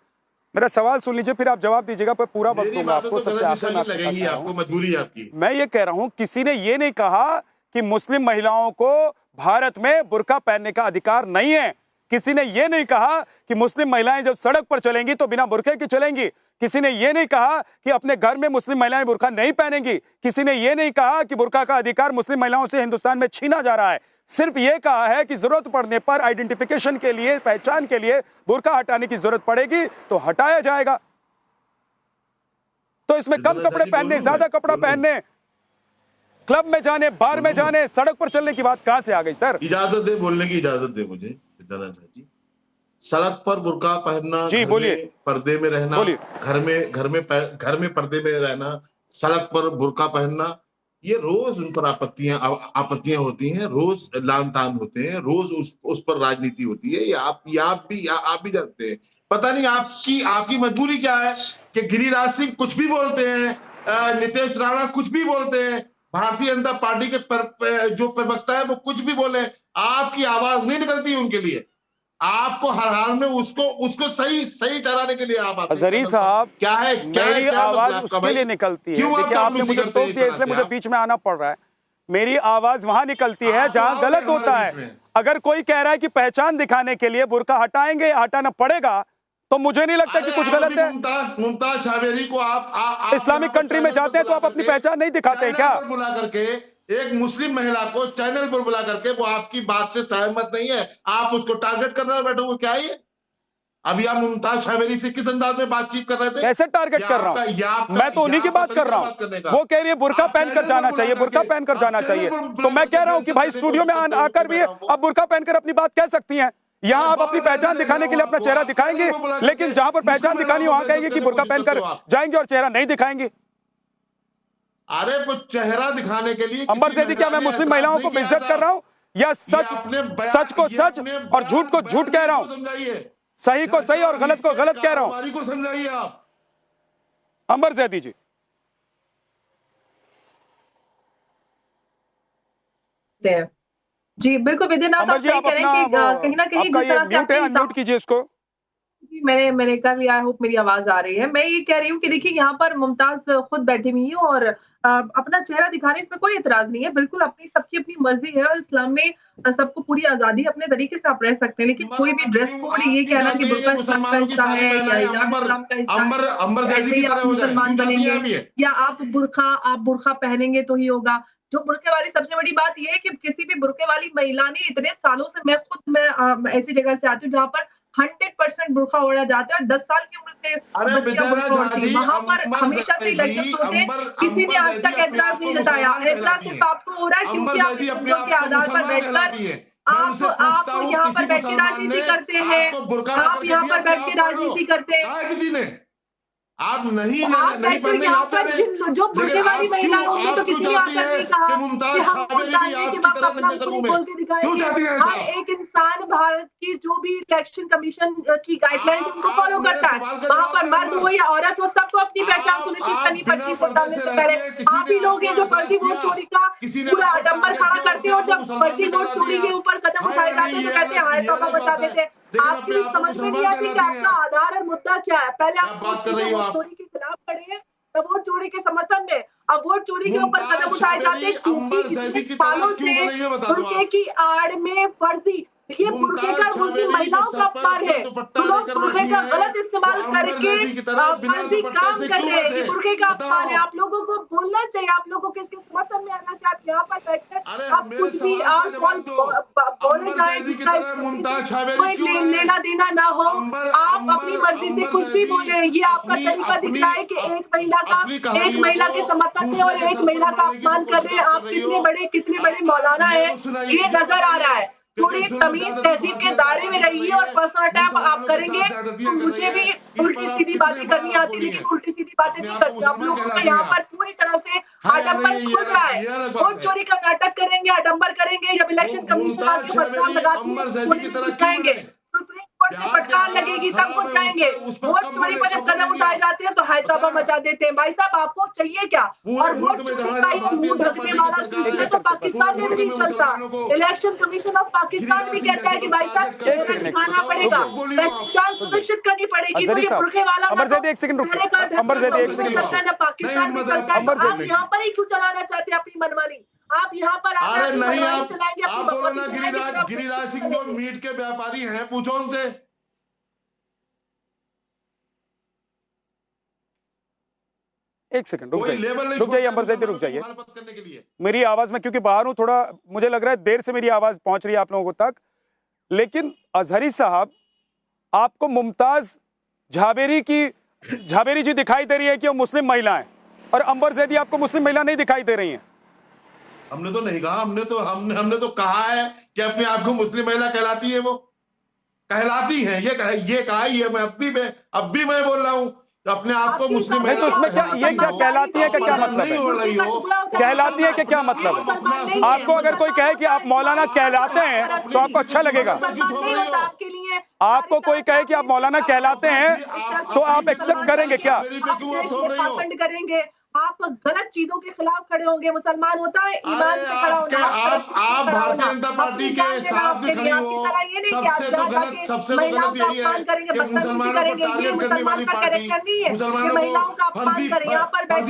मेरा सवाल सुन लीजिए, फिर आप जवाब दीजिएगा, पर पूरा वक्त दूंगा आपको। सबसे आखिर में आपको मजबूरी है आपकी। मैं ये कह रहा हूं, किसी ने ये नहीं कहा कि मुस्लिम महिलाओं को भारत में बुर्का पहनने का अधिकार नहीं है। किसी ने ये नहीं कहा कि मुस्लिम महिलाएं जब सड़क पर चलेंगी तो बिना बुर्के की चलेंगी। किसी ने ये नहीं कहा कि अपने घर में मुस्लिम महिलाएं बुर्का नहीं पहनेंगी। किसी ने ये नहीं कहा कि बुर्का का अधिकार मुस्लिम महिलाओं से हिंदुस्तान में छीना जा रहा है। सिर्फ ये कहा है कि जरूरत पड़ने पर आइडेंटिफिकेशन के लिए, पहचान के लिए बुर्का हटाने की जरूरत पड़ेगी तो हटाया जाएगा। तो इसमें कम कपड़े पहनने, ज्यादा कपड़ा पहनने, क्लब में जाने, बार में जाने, सड़क पर चलने की बात कहां से आ गई सर? इजाजत दे, बोलने की इजाजत दे मुझे विद्यानंद जी। सड़क पर बुर्का पहनना, जी बोलिए, पर्दे में रहना, घर में पर्दे में रहना, सड़क पर बुर्का पहनना, ये रोज उन पर आपत्तियां होती हैं, रोज लान तान होते हैं, रोज उस पर राजनीति होती है। ये आप भी जानते हैं। पता नहीं आपकी मजबूरी क्या है कि गिरिराज सिंह कुछ भी बोलते हैं, नीतीश राणा कुछ भी बोलते हैं, भारतीय जनता पार्टी के जो प्रवक्ता है वो कुछ भी बोले, आपकी आवाज नहीं निकलती उनके लिए। आपको हर हाल में उसको सही ठहराने के लिए आप अजहरी साहब क्या है, मेरी आवाज उसके लिए निकलती है। देखिए आपने मुझे टोक दिया, इसलिए मुझे बीच में आना पड़ रहा है। मेरी आवाज वहां निकलती है जहां गलत होता है। अगर कोई कह रहा है कि पहचान दिखाने के लिए बुर्का हटाएंगे, हटाना पड़ेगा, तो मुझे नहीं लगता कि कुछ गलत है। मुमताज शावेरी को आप इस्लामिक कंट्री में जाते हैं तो आप अपनी पहचान नहीं दिखाते हैं क्या? बुला करके एक मुस्लिम महिला को चैनल पर बुला करके वो आपकी बात से सहमत नहीं है, आप उसको टारगेट करने बैठे हुए, क्या है? अभी आप मुमताज शावेरी से किस अंदाज में बातचीत कर रहे थे? कैसे टारगेट कर रहा हूं? मैं तो उन्हीं की बात कर रहा हूं। वो कह रही है बुर्का पहनकर जाना चाहिए, बुर्का पहनकर जाना चाहिए, तो मैं कह रहा हूं कि भाई स्टूडियो में आकर भी आप बुर्का पहनकर अपनी बात कह सकती हैं। यहाँ आप अपनी पहचान दिखाने के लिए अपना चेहरा दिखाएंगे, लेकिन जहां पर पहचान दिखानी वहां कहेंगे कि बुर्का पहनकर जाएंगे और चेहरा नहीं दिखाएंगे। अरे वो चेहरा दिखाने के लिए अंबर ज़ैदी, क्या मैं मुस्लिम महिलाओं को बेइज्जत कर रहा हूं या सच को सच और झूठ को झूठ कह रहा हूं? सही को सही और गलत को गलत कह रहा हूं? को समझाइए आप अंबर ज़ैदी जी। जी बिल्कुल विद्यानाथ, आप सही कह रहे हैं कि कहीं ना कहीं जिस तरह से अनम्यूट कीजिए इसको। मैंने कहा भी, आई होप मेरी आवाज आ रही है। मैं ये कह रही हूँ कि देखिए यहाँ पर मुमताज खुद बैठी हुई है और अपना चेहरा दिखाने इसमें कोई एतराज नहीं है। बिल्कुल सबकी अपनी मर्जी है और इस्लाम में सबको पूरी आजादी, अपने तरीके से आप रह सकते हैं, लेकिन कोई भी ड्रेस कोड ये कहना कि बुर्का इस्लाम का हिस्सा है या हिजाब इस्लाम का हिस्सा है, ऐसे ही आप मुसलमान बनेंगे या आप बुर्का पहनेंगे तो ही होगा। जो बुर्के वाली सबसे बड़ी बात यह है कि किसी भी बुर्के वाली महिला ने इतने सालों से, मैं ऐसी जगह से आती हूँ जहाँ पर 100% बुर्का ओढ़ा जाता है। 10 साल की उम्र से बच्चियां बुर्का ओढ़ती हैं, वहां पर हमेशा से इलेक्शन होते हैं, किसी ने आज तक एतराज नहीं जताया। एतराज सिर्फ आपको हो रहा है क्योंकि आप हिंदुओं के आधार पर बैठकर आप यहाँ पर बैठ के राजनीति करते हैं, आप यहाँ पर बैठ के राजनीति करते हैं। किसी ने आप नहीं आप नहीं बैठकर यहाँ पर जो बुर्के वाली महिलाएं होंगी तो किसी ने आकर नहीं कहा कि हम वोट डालने के बाद अपना बोल के दिखाएंगे। हर एक इंसान भारत की जो भी इलेक्शन कमीशन की गाइडलाइंस उनको फॉलो करता है। वहाँ पर मर्द हो या औरत हो, सबको अपनी पहचान सुनिश्चित करनी पड़ती है वोट डालने से पहले। आप ही लोग हैं जो फर्जी वोट चोरी का पूरा आडंबर खड़ा करते हो। जब फर्जी वोट चोरी के ऊपर कदम उठाए जाते हैं तो कहते हैं हाय तौबा मचा देते हैं। आपकी भी समझ में नहीं आती कि आपका आधार और मुद्दा क्या है। पहले आप वोट चोरी के खिलाफ खड़े हैं, तब वोट चोरी के समर्थन में। अब वोट चोरी के ऊपर कदम उठाए जाते हैं क्योंकि कितने सालों से बुर्के की आड़ में फर्जी, ये बुर्के का मुस्लिम महिलाओं का अपमान है। तो लोग बुर्के का गलत इस्तेमाल करके फर्जी काम कर रहे हैं। ये बुर्के का अपमान है। आप लोगों को बोलना चाहिए, आप लोगों को इसके समर्थन में आना चाहिए। आप यहाँ पर बैठकर आप कुछ भी बोले जाए जिसका कोई लेना देना ना हो, आप अपनी मर्जी से कुछ भी बोले। ये आपका तरीका दिख रहा है कि एक महिला के समर्थन में और एक महिला का अपमान कर रहे हैं। आप कितने बड़े मौलाना है, ये नजर आ रहा है। थोड़ी तमीज तहजीब के दायरे में रहिए और पर्सनल अटैक आप करेंगे तो मुझे भी उल्टी सीधी बातें करनी आती, लेकिन उल्टी सीधी बातें नहीं करती। आप लोगों का यहाँ पर पूरी तरह से आडंबर खुल रहा है। वोट चोरी का नाटक करेंगे, आडंबर करेंगे। जब इलेक्शन कमीशन आके बदनाम लगाएंगे, सुप्रीम कोर्ट से फटकार लगेगी, सब कुछ जाएंगे। वोट चोरी पर जब कदम उठाए जाते हैं तो हैदराबाद मचा देते हैं। भाई साहब आपको चाहिए क्या? और वोट चोरी का ही मुंह ढकने वाला सिलसिला तो पाकिस्तान में भी नहीं चलता। इलेक्शन कमीशन ऑफ पाकिस्तान भी कहता है कि भाई साहब दिखाना पड़ेगा, पहचान सुनिश्चित करनी पड़ेगी। तो ये बुर्के वाला एक सेकंड पाकिस्तान में चलता है। आप यहाँ पर ही क्यों चलाना चाहते हैं अपनी मनमानी? आप यहाँ पर अरे नहीं, आप बोलो ना गिरिराज सिंह जो मीट के व्यापारी हैं, पूछो उनसे। एक सेकंड रुक जाइए अंबर ज़ैदी, रुक जाइए। मेरी आवाज में क्योंकि बाहर हूं, थोड़ा मुझे लग रहा है देर से मेरी आवाज पहुंच रही है आप लोगों तक। लेकिन अजहरी साहब, आपको मुमताज झावेरी जी दिखाई दे रही है कि वो मुस्लिम महिला है, और अंबर ज़ैदी आपको मुस्लिम महिला नहीं दिखाई दे रही है। हमने तो नहीं कहा, हमने तो कहा है कि अपने आप को मुस्लिम महिला कहलाती है, वो कहलाती है, ये कहा है। मैं अब भी मैं बोल रहा हूँ अपने आप को मुस्लिम महिला। तो उसमें क्या ये क्या कहलाती है, क्या मतलब है? कहलाती है क्या मतलब? आपको अगर कोई कहे कि आप मौलाना कहलाते हैं तो आपको अच्छा लगेगा? आपको कोई कहे कि आप मौलाना कहलाते हैं तो आप एक्सेप्ट करेंगे क्या? करेंगे आप गलत चीजों के खिलाफ खड़े होंगे। मुसलमान होता है ईमान से खड़ा होना। आप भारतीय जनता पार्टी के साथ भी खड़ी हो। सबसे तो गलत यही है कि मुसलमानों को टारगेट करने वाली पार्टी, मुसलमानों को फर्जी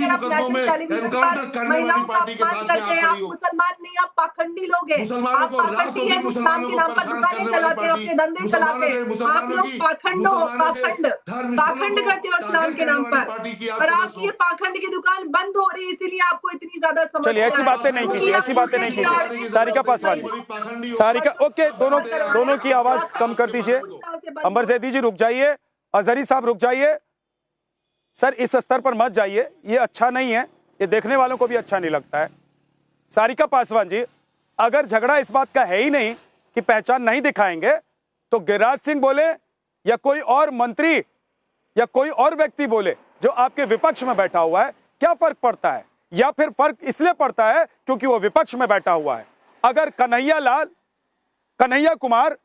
मुकदमों में एनकाउंटर करने वाली पार्टी के साथ में आप खड़ी हो। मुसलमान नहीं, आप पाखंडी लोग हैं। मुसलमानों को रातों भी मुसलमानों को परेशान करने वाली पार्टी, धंधे चलाते हैं। आप लोग पाखंड हो, पाखंड करते हो इस्लाम के नाम पर। और आप ये पाखंड की दुकान बंद हो रही है, इसीलिए आपको इतनी ज्यादा समझ। चलिए ऐसी बातें नहीं कीजिए, ऐसी बातें नहीं कीजिए। सारिका पासवान, सारिका ओके, दोनों की आवाज कम कर दीजिए। अंबर ज़ैदी जी रुक जाइए, अजहरी साहब रुक जाइए। सर इस स्तर पर मत जाइए, ये अच्छा नहीं है, ये देखने वालों को भी अच्छा नहीं लगता है। सारिका पासवान जी, अगर झगड़ा इस बात का है ही नहीं कि पहचान नहीं दिखाएंगे, तो गिरिराज सिंह बोले या कोई और मंत्री या कोई और व्यक्ति बोले जो आपके विपक्ष में बैठा हुआ है, क्या फर्क पड़ता है? या फिर फर्क इसलिए पड़ता है क्योंकि वो विपक्ष में बैठा हुआ है। अगर कन्हैया कुमार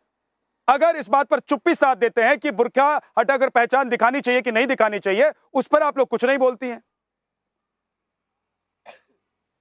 अगर इस बात पर चुप्पी साध देते हैं कि बुर्का हटाकर पहचान दिखानी चाहिए कि नहीं दिखानी चाहिए, उस पर आप लोग कुछ नहीं बोलती हैं।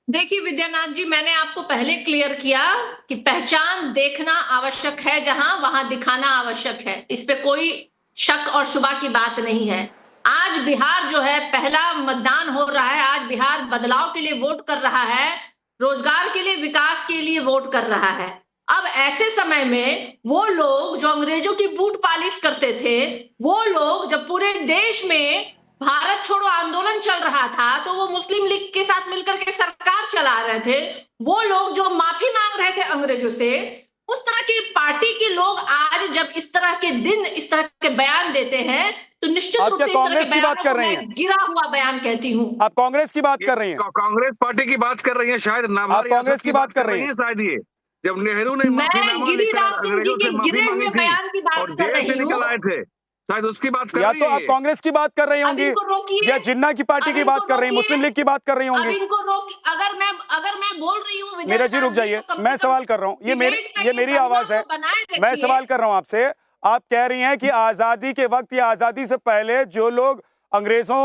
देखिए विद्यानाथ जी, मैंने आपको पहले क्लियर किया कि पहचान देखना आवश्यक है, जहां वहां दिखाना आवश्यक है। इस पे कोई शक और शुबा की बात नहीं है। आज बिहार जो है, पहला मतदान हो रहा है। आज बिहार बदलाव के लिए वोट कर रहा है, रोजगार के लिए, विकास के लिए वोट कर रहा है। अब ऐसे समय में वो लोग जो अंग्रेजों की बूट पालिश करते थे, वो लोग जब पूरे देश में भारत छोड़ो आंदोलन चल रहा था तो वो मुस्लिम लीग के साथ मिलकर के सरकार चला रहे थे। वो लोग जो माफी मांग रहे थे अंग्रेजों से, उस तरह की पार्टी के लोग आज जब इस तरह के दिन, इस तरह के बयान देते हैं तो निश्चित रूप से कांग्रेस की बात कर रही हैं? गिरा हुआ बयान कहती हूँ। आप कांग्रेस की बात कर रही हैं? कांग्रेस पार्टी की बात कर रही है शायद। आप कांग्रेस की बात कर रही हैं शायद। ये जब नेहरू ने मैं गिरिराज सिंह जी के गिरे हुए बयान की बात कर रही हूँ। निकल आए थे शायद उसकी बात कर या रही तो है आप ये। कांग्रेस की बात कर रही अब होंगी इनको रोकिए, या जिन्ना की पार्टी अब की बात इनको कर रही, रोकिए। मुस्लिम लीग की बात कर रही अब होंगी। इनको रोक, अगर मैं बोल रही हूँ नीरज जी रुक जाइए, मैं सवाल कर रहा हूँ, ये मेरी आवाज है, मैं सवाल कर रहा हूँ आपसे। आप कह रही हैं कि आजादी के वक्त या आजादी से पहले जो लोग अंग्रेजों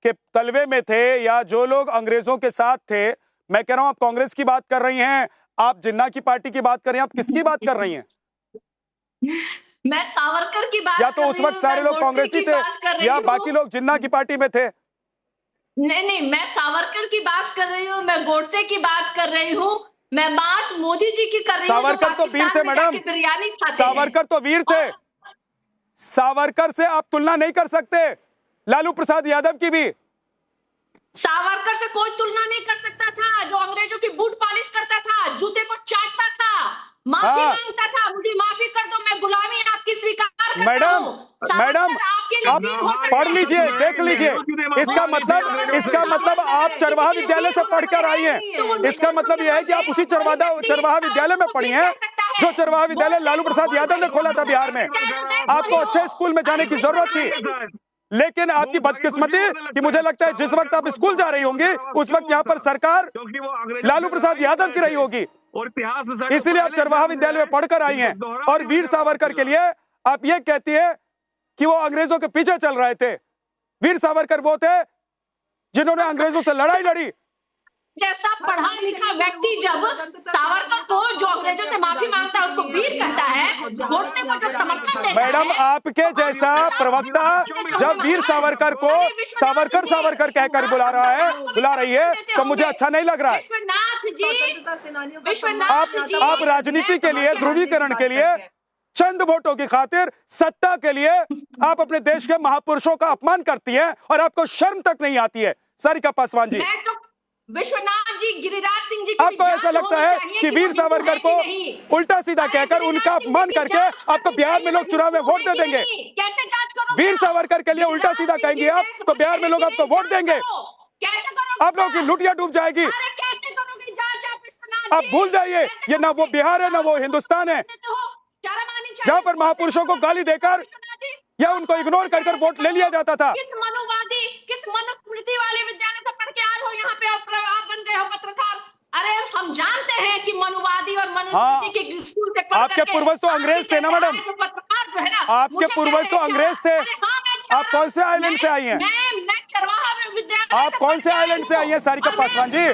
के तलवे में थे या जो लोग अंग्रेजों के साथ थे, मैं कह रहा हूँ आप कांग्रेस की बात कर रही हैं, आप जिन्ना की पार्टी की बात कर रही हैं, आप किसकी बात कर रही हैं? मैं सावरकर की बात या तो उस वक्त सारे लोग कांग्रेसी थे या बाकी लोग जिन्ना की पार्टी में थे? नहीं, मैं सावरकर की बात कर रही हूँ, मैं गोडसे की बात कर रही हूँ, मैं बात मोदी जी की कर रही हूँ। सावरकर तो वीर थे मैडम, बिरयानी खाते सावरकर तो वीर थे, सावरकर से आप तुलना नहीं कर सकते, लालू प्रसाद यादव की भी। सावरकर से कोई तुलना नहीं कर सकता था, जो अंग्रेजों की बूट पॉलिश करता था, जूते को चाटता था, माफी मांगता था, मुझे माफी कर दो, मैं गुलामी आपकी स्वीकार करता हूं। मैडम आप पढ़ लीजिए, देख लीजिए, इसका मतलब आप चरवाहा विद्यालय से पढ़कर आई हैं, इसका मतलब यह है कि आप उसी चरवाहा विद्यालय में पढ़ी हैं जो चरवाहा विद्यालय लालू प्रसाद यादव ने खोला था बिहार में। आपको अच्छे स्कूल में जाने की जरूरत थी, लेकिन आपकी बदकिस्मती कि मुझे लगता है जिस वक्त आप स्कूल जा रही होंगी उस वक्त यहाँ पर सरकार लालू प्रसाद यादव की रही होगी, इसीलिए आप चरवाहा विद्यालय में पढ़कर आई हैं। और वीर सावरकर के लिए आप ये कहती है कि वो अंग्रेजों के पीछे चल रहे थे। वीर सावरकर वो थे जिन्होंने अंग्रेजों से लड़ाई लड़ी। जैसा पढ़ा लिखा व्यक्ति जब सावरकर को, जो अंग्रेजों से माफी मांगता है, उसको वीर कहता है, गोडसे को जो समर्थन देता मैडम है, आपके जैसा प्रवक्ता जब वीर सावरकर को सावरकर कहकर बुला रही है तो मुझे अच्छा नहीं लग रहा है। आप राजनीति के लिए, ध्रुवीकरण के लिए, चंद वोटों की खातिर, सत्ता के लिए आप अपने देश के महापुरुषों का अपमान करती हैं और आपको शर्म तक नहीं आती है। सारिका पासवान जी, विश्वनाथ जी, गिरिराज सिंह जी, आपको ऐसा लगता है कि वीर सावरकर को उल्टा सीधा कहकर उनका अपमान करके आपको बिहार में लोग चुनाव में वोट दे देंगे? कैसे जांच करोगे? वीर सावरकर के लिए उल्टा सीधा कहेंगे आप तो बिहार में लोग आपको वोट देंगे, आप लोगों की लुटिया डूब जाएगी। आप भूल जाइए, ये ना वो बिहार है ना वो हिंदुस्तान है जहाँ पर महापुरुषों को गाली देकर या उनको इग्नोर कर वोट ले लिया जाता था। किस मनुवादी, किस मनुस्मृति वाले विद्यालय से पढ़ के आए हो यहाँ पे और आप बन गए हो पत्रकार? अरे हम जानते हैं कि मनुवादी और मनुस्मृति के स्कूल से पढ़ आपके पूर्वज तो अंग्रेज थे ना मैडम, पत्रकार जो है ना, आपके पूर्वज तो अंग्रेज थे। आप कौन से आइलैंड से आई हैं? मैं चरवाहा विद्यालय। आप कौन से आइलैंड से आई हैं सारिका पासवान जी?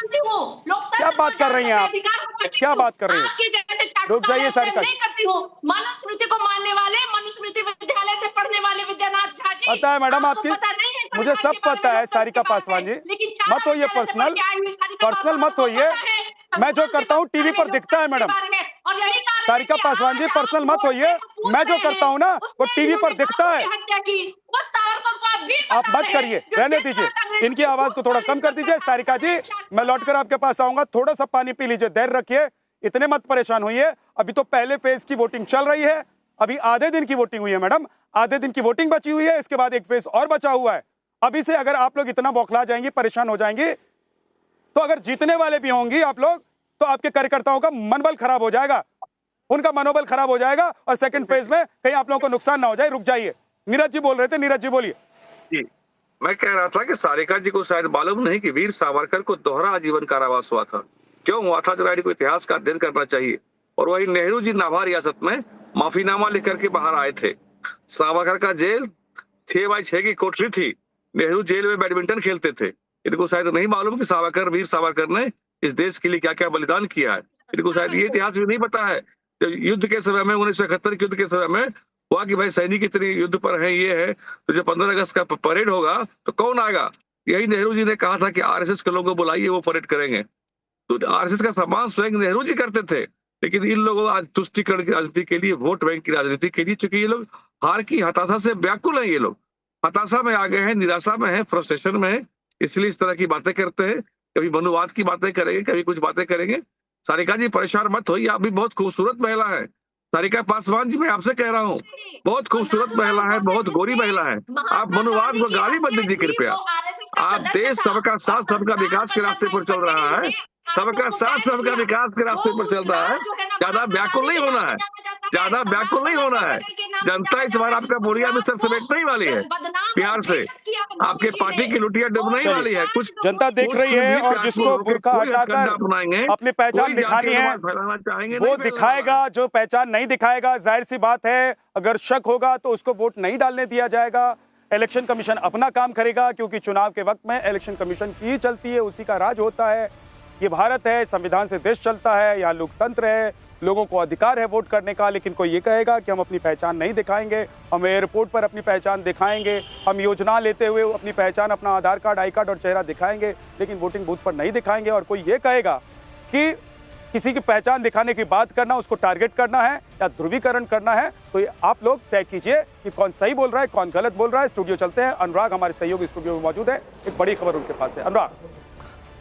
क्या बात कर रही हैं आप, क्या बात कर रही हैं? रुक जाइए सारिका जी। मनुस्मृति को मानने वाले, मनुस्मृति विद्यालय से पढ़ने वाले विद्यानाथ झा जी, पता है मैडम, आपकी मुझे सब पता है सारिका पासवान जी, मत होइए पर्सनल मत होइए। मैं जो करता हूँ टीवी पर दिखता है मैडम। सारिका पासवान जी पर्सनल मत होइए, मैं जो करता हूँ ना वो टीवी पर दिखता है। आप मत करिए, रहने दीजिए, इनकी आवाज को थोड़ा कम कर दीजिए। सारिका जी मैं लौटकर आपके पास आऊंगा, थोड़ा सा पानी पी लीजिए, धैर्य रखिए, इतने मत परेशान होइए। अभी तो पहले फेज की वोटिंग चल रही है, अभी आधे दिन की वोटिंग हुई है मैडम, आधे दिन की वोटिंग बची हुई है, इसके बाद एक फेज और बचा हुआ है। अभी से अगर आप लोग इतना बौखला जाएंगी, परेशान हो जाएंगी, तो अगर जीतने वाले भी होंगी आप लोग तो आपके कार्यकर्ताओं का मनोबल खराब हो जाएगा, उनका मनोबल खराब हो जाएगा और सेकंड फेज में कहीं आप लोगों को नुकसान ना हो जाए। रुक जाइए, नीरज जी बोल रहे थे, नीरज जी बोलिए। जी मैं कह रहा था कि सारिका जी को शायद मालूम नहीं कि वीर सावरकर को दोहरा आजीवन कारावास हुआ था। क्यों हुआ था जरा इनको इतिहास का अध्ययन करना चाहिए। और वही नेहरू जी नाभा रियासत में माफीनामा लिखकर के बाहर आए थे। सावरकर का जेल 6x6 की कोठरी थी, नेहरू जेल में बैडमिंटन खेलते थे। इनको शायद नहीं मालूम कि सावरकर, वीर सावरकर ने इस देश के लिए क्या क्या बलिदान किया है। इनको शायद ये इतिहास भी नहीं पता है। तो युद्ध के समय में 1971 के युद्ध के समय में हुआ कि भाई सैनिक इतनी युद्ध पर है, ये है, तो जब 15 अगस्त का परेड होगा तो कौन आएगा? यही नेहरू जी ने कहा था कि आरएसएस के लोगों को बुलाइए, वो परेड करेंगे। तो आरएसएस का सम्मान स्वयं नेहरू जी करते थे। लेकिन इन लोगों आज तुष्टीकरण की राजनीति के लिए, वोट बैंक की राजनीति के लिए, चूंकि ये लोग हार की हताशा से व्याकुल हैं, ये लोग हताशा में आ गए हैं, निराशा में है, फ्रस्ट्रेशन में है, इसलिए इस तरह की बातें करते हैं। कभी मनुवाद की बातें करेंगे, कभी कुछ बातें करेंगे। सारिका जी परेशान मत होइए, आप भी बहुत खूबसूरत महिला है। सारिका पासवान जी मैं आपसे कह रहा हूँ, बहुत खूबसूरत महिला है, बहुत गोरी महिला है। आप मनुवाद को गाली मत दीजिए कृपया। आप देश सबका साथ सबका विकास के रास्ते पर चल रहा है, सबका साथ सबका विकास के रास्ते पर चल रहा है, ज्यादा व्याकुल नहीं होना है। ज्यादा व्याकुल नहीं होना है। जनता इस बार आपका बोरिया में सर समेट नहीं वाली है। बिहार से आपके पार्टी की लुटिया डुबने वाली है। कुछ जनता देख रही है और जिसको बुर्का हटाकर अपनी पहचान दिखानी है वो दिखाएगा, जो पहचान नहीं दिखाएगा जाहिर सी बात है अगर शक होगा तो उसको वोट नहीं डालने दिया जाएगा। इलेक्शन कमीशन अपना काम करेगा क्योंकि चुनाव के वक्त में इलेक्शन कमीशन की ही चलती है, उसी का राज होता है। ये भारत है, संविधान से देश चलता है, यहाँ लोकतंत्र है, लोगों को अधिकार है वोट करने का। लेकिन कोई ये कहेगा कि हम अपनी पहचान नहीं दिखाएंगे, हम एयरपोर्ट पर अपनी पहचान दिखाएंगे, हम योजना लेते हुए अपनी पहचान, अपना आधार कार्ड, आई कार्ड और चेहरा दिखाएंगे, लेकिन वोटिंग बूथ पर नहीं दिखाएंगे। और कोई ये कहेगा कि किसी की पहचान दिखाने की बात करना, उसको टारगेट करना है या ध्रुवीकरण करना है, तो ये आप लोग तय कीजिए कि कौन सही बोल रहा है, कौन गलत बोल रहा है। स्टूडियो चलते हैं, अनुराग हमारे सहयोगी स्टूडियो में मौजूद है, एक बड़ी खबर उनके पास है। अनुराग।